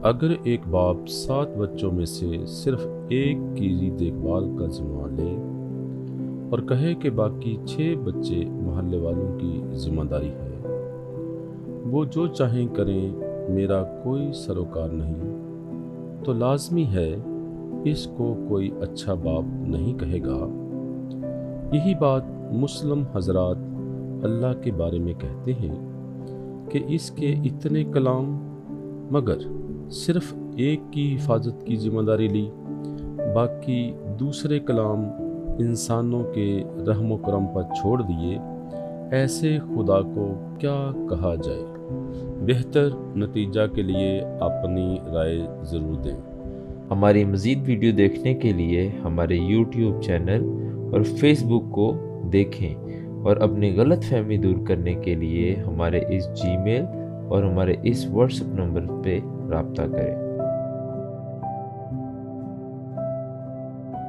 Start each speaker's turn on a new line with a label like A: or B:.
A: اگر ایک باپ 7 بچوں میں سے صرف ایک کی دیکھ بھال کا ذمہ لے اور کہے کہ باقی 6 بچے محلے والوں کی ذمہ داری ہے، وہ جو چاہیں کریں، میرا کوئی سروکار نہیں، تو لازمی ہے اس کو کوئی اچھا باپ نہیں کہے گا۔ یہی بات مسلم حضرات اللہ کے بارے میں کہتے ہیں کہ اس کے اتنے کلام، مگر صرف ایک کی حفاظت کی ذمہ داری لی، باقی دوسرے کلام انسانوں کے رحم و کرم پر چھوڑ دیے، ایسے خدا کو کیا کہا جائے؟ بہتر نتیجہ کے لیے اپنی رائے ضرور دیں۔
B: ہماری مزید ویڈیو دیکھنے کے لیے ہمارے یوٹیوب چینل اور فیس بک کو دیکھیں، اور اپنی غلط فہمی دور کرنے کے لیے ہمارے اس جی میل اور ہمارے اس واٹس ایپ نمبر پہ رابطہ کریں۔